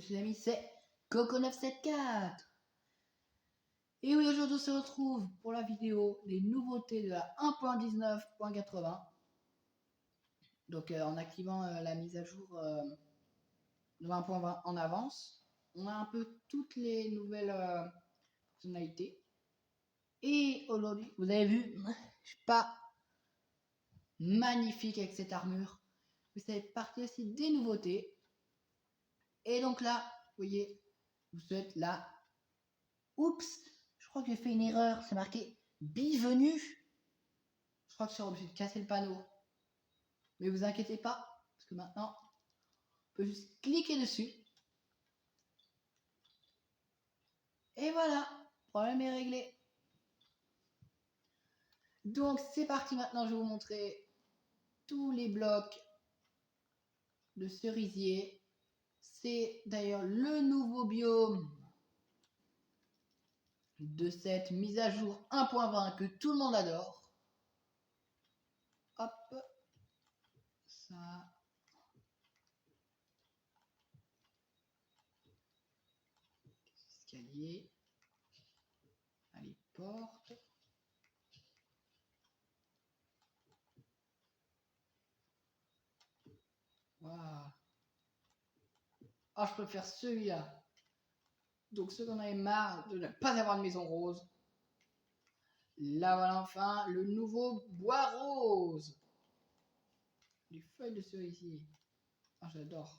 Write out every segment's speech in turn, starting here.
les amis, c'est Coco974. Et oui, aujourd'hui on se retrouve pour la vidéo des nouveautés de la 1.19.80. Donc en activant la mise à jour de 20.20 en avance, on a un peu toutes les nouvelles fonctionnalités. Et aujourd'hui, vous avez vu, je suis pas magnifique avec cette armure. Mais ça fait partie aussi des nouveautés. Et donc là, vous voyez, vous êtes là. Oups, je crois que j'ai fait une erreur. C'est marqué bienvenue. Je crois que je suis obligé de casser le panneau. Mais vous inquiétez pas, parce que maintenant, on peut juste cliquer dessus. Et voilà, problème est réglé. Donc c'est parti maintenant, je vais vous montrer tous les blocs de cerisier. C'est d'ailleurs le nouveau biome de cette mise à jour 1.20 que tout le monde adore. Hop, ça. Escalier. Allez, porte. Waouh. Ah, je peux faire celui-là. Donc ceux qu'on avait marre de ne pas avoir de maison rose. Là voilà enfin le nouveau bois rose. Les feuilles de cerisier. Ah, j'adore.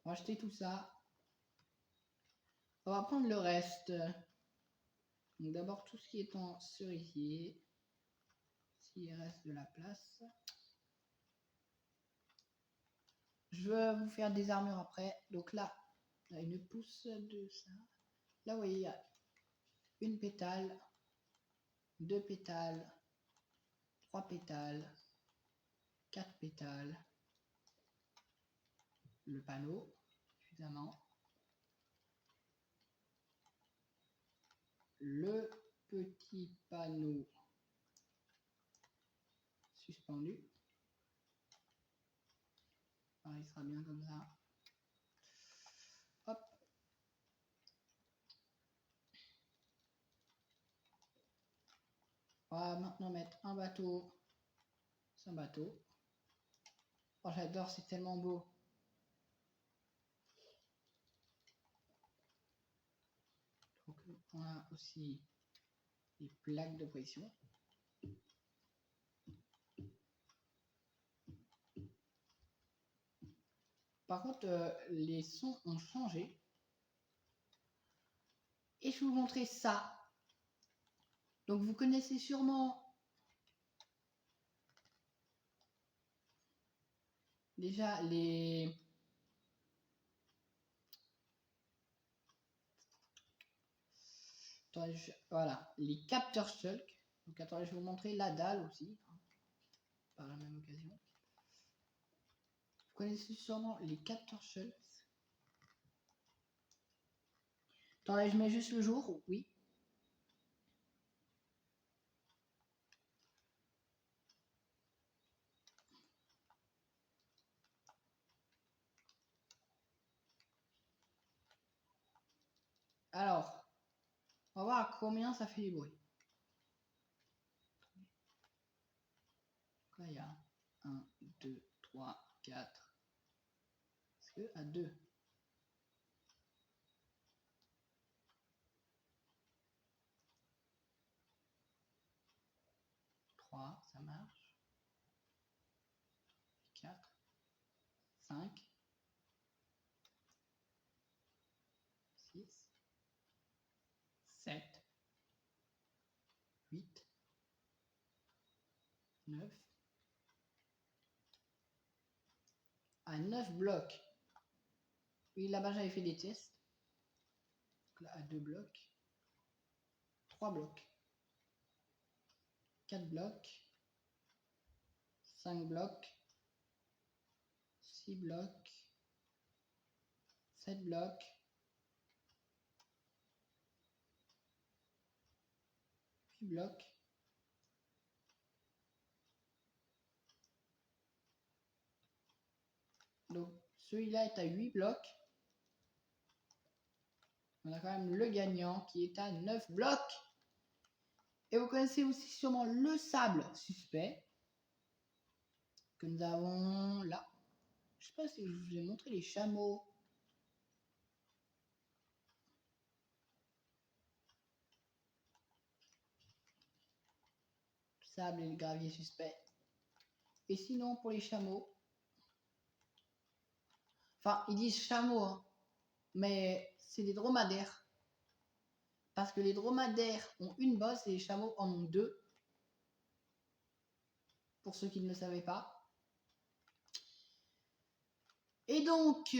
On va acheter tout ça. On va prendre le reste. Donc d'abord tout ce qui est en cerisier. S'il reste de la place. Je vais vous faire des armures après. Donc là, il y a une pousse de ça. Là, vous voyez, il y a une pétale, 2 pétales, 3 pétales, 4 pétales. Le panneau, évidemment. Le petit panneau suspendu. Alors, il sera bien comme ça. Hop. On va maintenant mettre un bateau. C'est un bateau. Oh, j'adore, c'est tellement beau. Donc, on a aussi les plaques de pression. Par contre, les sons ont changé. Et je vais vous montrer ça. Donc vous connaissez sûrement déjà les... Attendez, voilà, les capteurs Shulk. Donc attendez, je vais vous montrer la dalle aussi, hein, par la même occasion. Vous connaissez sûrement les capteurs Shulk. Attendez, je mets juste le jour, oui. Alors, on va voir à combien ça fait du bruit. Là, il y a 1, 2, 3, 4. Est-ce que à 2? Ça marche. 4, 5, 6, 7, 8, 9. À 9 blocs. Oui, là-bas j'avais fait des tests. Donc là, à 2 blocs. 3 blocs. 4 blocs. 5 blocs. 6 blocs. 7 blocs. 8 blocs. Donc Celui-là est à 8 blocs. On a quand même le gagnant qui est à 9 blocs. Et vous connaissez aussi sûrement le sable suspect que nous avons là. Je sais pas si je vous ai montré les chameaux. Sable et le gravier suspect. Et sinon pour les chameaux, enfin ils disent chameaux, hein, mais c'est des dromadaires. Parce que les dromadaires ont une bosse et les chameaux en ont deux. Pour ceux qui ne le savaient pas. Et donc,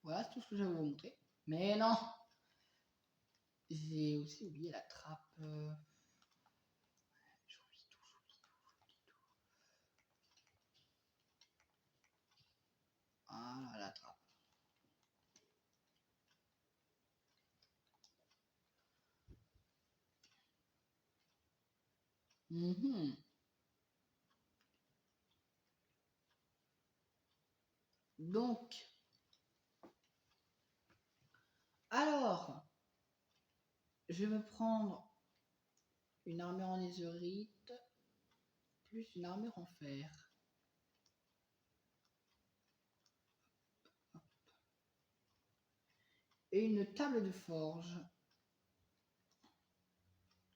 voilà, c'est tout ce que je vais vous montrer. Mais non, j'ai aussi oublié la trappe. J'oublie tout. Ah, la trappe. Donc, alors, je vais me prendre une armure en netherite plus une armure en fer. Et une table de forge.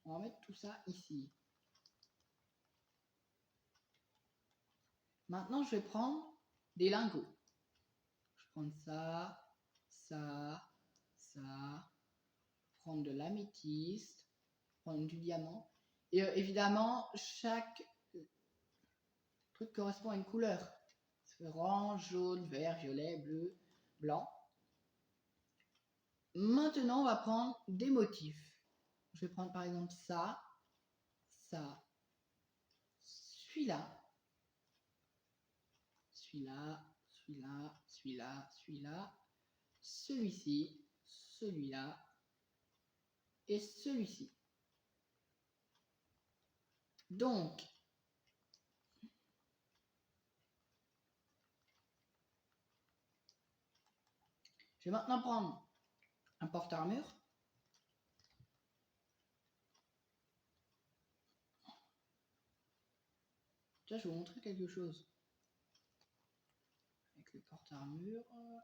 On va mettre tout ça ici. Maintenant, je vais prendre des lingots. Je vais prendre ça, ça, ça. Prendre de l'améthyste, prendre du diamant. Et évidemment, chaque truc correspond à une couleur. Orange, jaune, vert, violet, bleu, blanc. Maintenant, on va prendre des motifs. Je vais prendre par exemple ça, ça, celui-là, celui-là, celui-là, celui-là, celui-là, celui-ci, celui-là et celui-ci. Donc, je vais maintenant prendre un porte-armure. Tiens, je vais vous montrer quelque chose. Avec le porte-armure. Enfin,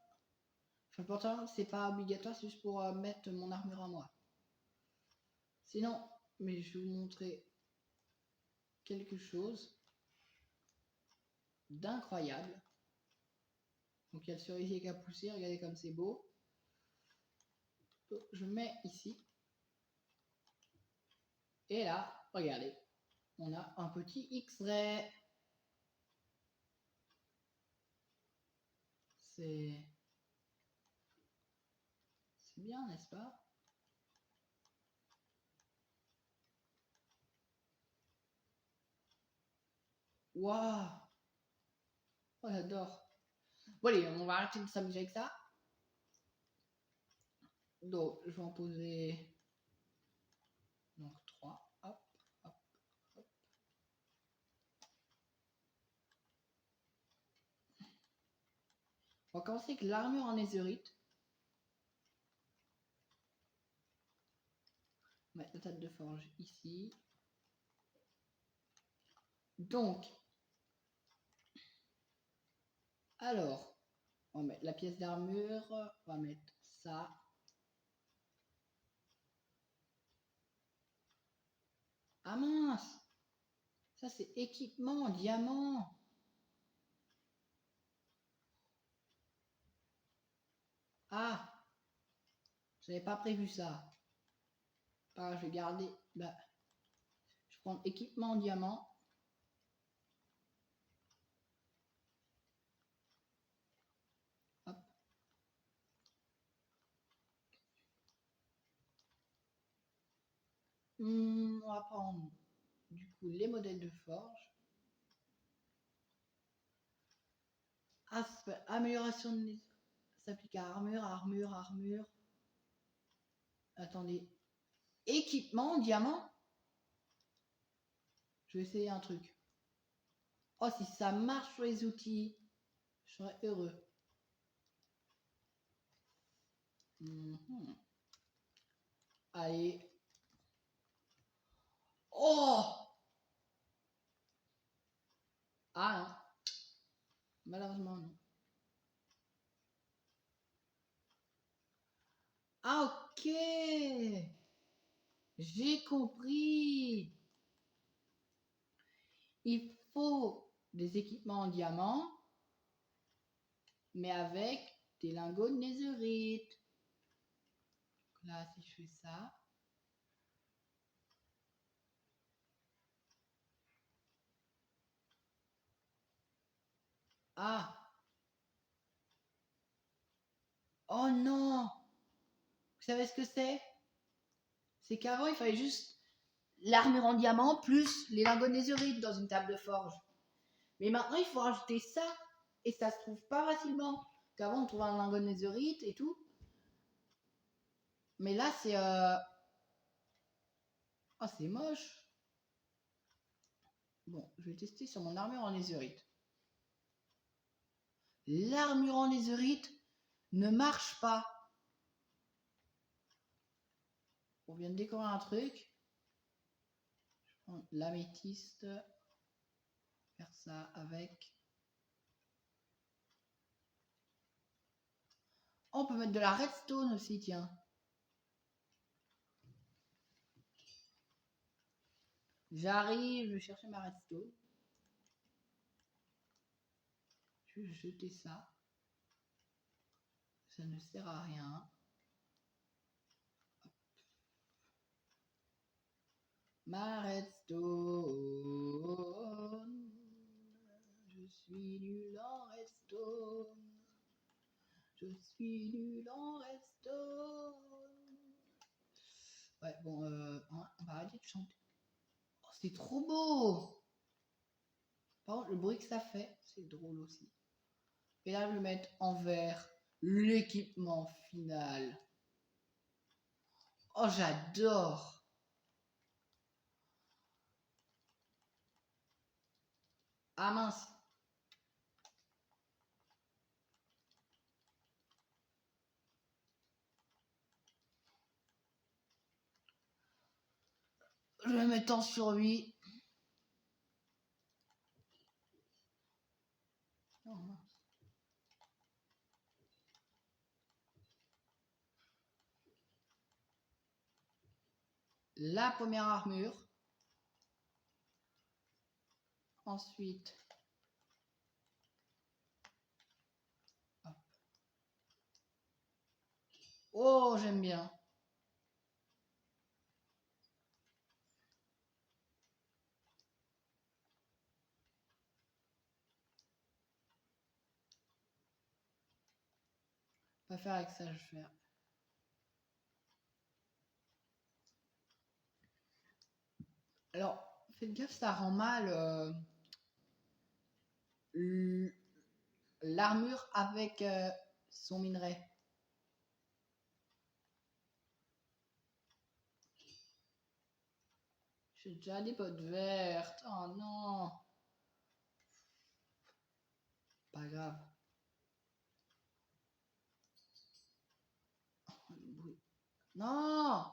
le porte-armure, c'est pas obligatoire, c'est juste pour mettre mon armure à moi. Sinon, mais je vais vous montrer quelque chose d'incroyable. Donc il y a le cerisier qui a poussé, regardez comme c'est beau. Je mets ici. Et là, regardez, on a un petit X-ray. C'est bien, n'est-ce pas? Waouh! Oh, j'adore. Bon allez, on va arrêter de s'amuser avec ça. Donc, je vais en poser donc 3. Hop, hop, hop. On va commencer avec l'armure en netherite. On va mettre la table de forge ici. Donc, alors, on va mettre la pièce d'armure, on va mettre ça. Ah mince! Ça c'est équipement, diamant. Ah! J'avais pas prévu ça. Ah, je vais garder. Bah, je prends équipement diamant. Hop. On va prendre du coup les modèles de forge. Amélioration de s'applique à armure, armure, armure. Attendez. Équipement diamant. Je vais essayer un truc. Oh, si ça marche sur les outils, je serais heureux. Mhm. Allez. Oh! Ah non. Malheureusement, non. Ah, ok. J'ai compris. Il faut des équipements en diamant, mais avec des lingots de netherite. Là, si je fais ça. Ah! Oh non! Vous savez ce que c'est? C'est qu'avant, il fallait juste l'armure en diamant plus les lingots de netherite dans une table de forge. Mais maintenant, il faut rajouter ça. Et ça se trouve pas facilement. Qu'avant, on trouvait un lingot de netherite et tout. Mais là, c'est... Oh, c'est moche. Bon, je vais tester sur mon armure en netherite. L'armure en netherite ne marche pas. On vient de décorer un truc. Je prends l'améthyste. Faire ça avec. Oh, on peut mettre de la redstone aussi, tiens. J'arrive, je vais chercher ma redstone. Je vais jeter ça. Ça ne sert à rien. Ma redstone. Je suis nul en redstone. Je suis nul en redstone. Ouais, bon, on va arrêter de chanter. Oh, c'est trop beau! Par contre, le bruit que ça fait, c'est drôle aussi. Et là, je vais mettre en vert l'équipement final. Oh, j'adore! Ah mince! Je vais mettre en survie. Oh, mince. La première armure. Ensuite, hop. Oh, j'aime bien. Pas faire avec ça, je vais faire. Alors, faites gaffe, ça rend mal l'armure avec son minerai. J'ai déjà des potes vertes. Oh non. Pas grave. Oh, le bruit. Non.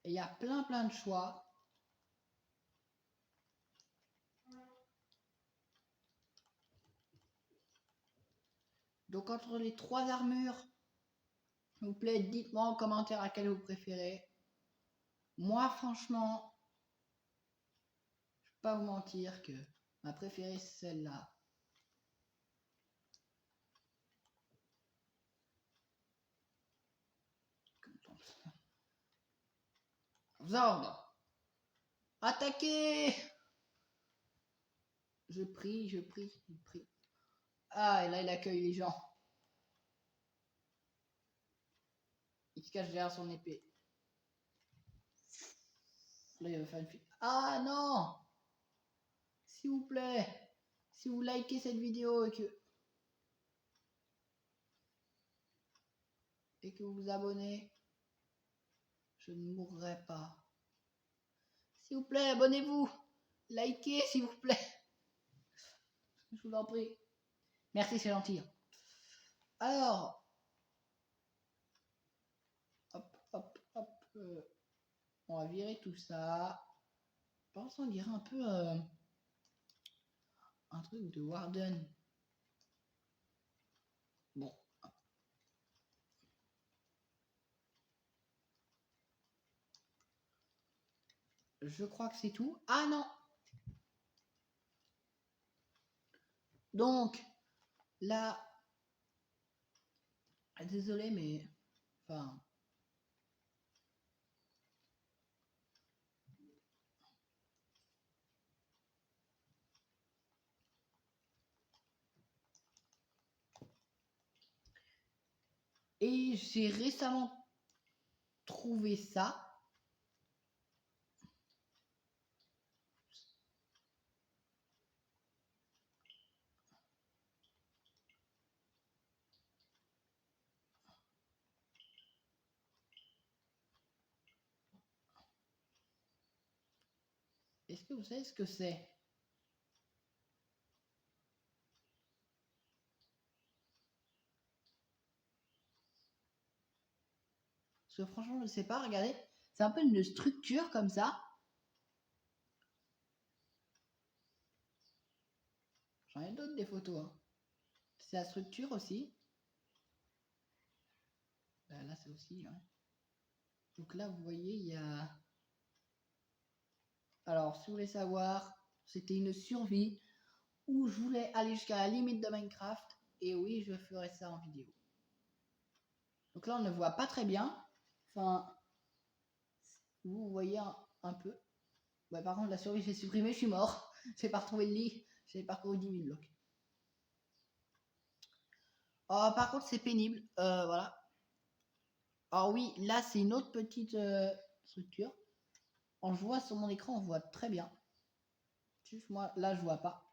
Et il y a plein de choix. Donc entre les trois armures, s'il vous plaît, dites-moi en commentaire laquelle vous préférez. Moi, franchement, je ne vais pas vous mentir que ma préférée, c'est celle-là. Zord, attaquez! Je prie, je prie, je prie. Ah, et là, il accueille les gens. Il se cache derrière son épée. Là, il va faire une fuite. Ah non! S'il vous plaît, si vous likez cette vidéo et que et que vous vous abonnez, je ne mourrai pas. S'il vous plaît, abonnez-vous. Likez, s'il vous plaît. Je vous en prie. Merci, c'est gentil. Alors, hop. On va virer tout ça. Je pense qu'on dirait un peu un truc de Warden. Bon. Je crois que c'est tout. Ah non. Donc, là, désolé, mais enfin. Et j'ai récemment trouvé ça. Est-ce que vous savez ce que c'est? Parce que franchement, je ne sais pas. Regardez. C'est un peu une structure comme ça. J'en ai d'autres des photos. Hein. C'est la structure aussi. Là c'est aussi. Hein. Donc là, vous voyez, il y a... Alors, si vous voulez savoir, c'était une survie où je voulais aller jusqu'à la limite de Minecraft. Et oui, je ferai ça en vidéo. Donc là, on ne voit pas très bien. Enfin, vous voyez un peu. Ouais, par contre, la survie, j'ai supprimé, je suis mort. J'ai pas retrouvé le lit. J'ai parcouru 10 000 blocs. Oh, par contre, c'est pénible. Voilà. Alors oui, là, c'est une autre petite structure. On le voit sur mon écran, on voit très bien. Juste moi, là, je vois pas.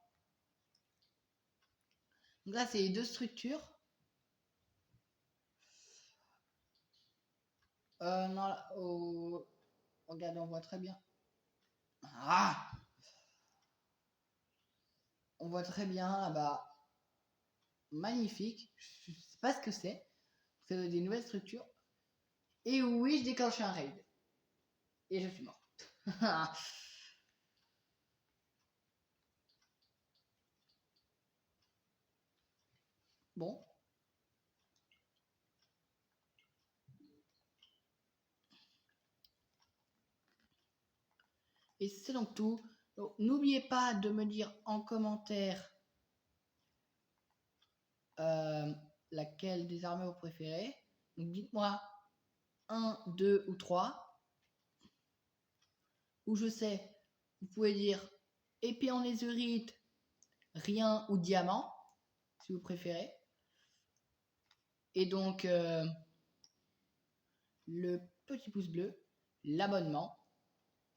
Donc là, c'est les deux structures. Non, là, regardez, on voit très bien. Ah, on voit très bien là-bas. Magnifique. Je sais pas ce que c'est. C'est des nouvelles structures. Et oui, je déclenche un raid. Et je suis mort. Bon. Et c'est donc tout. N'oubliez pas de me dire en commentaire laquelle des armées vous préférez. Donc dites-moi 1, 2 ou 3. Ou je sais, vous pouvez dire épée en lézurite, rien ou diamant, si vous préférez. Et donc, le petit pouce bleu, l'abonnement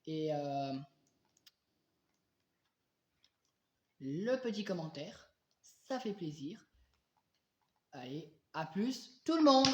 et le petit commentaire. Ça fait plaisir. Allez, à plus tout le monde!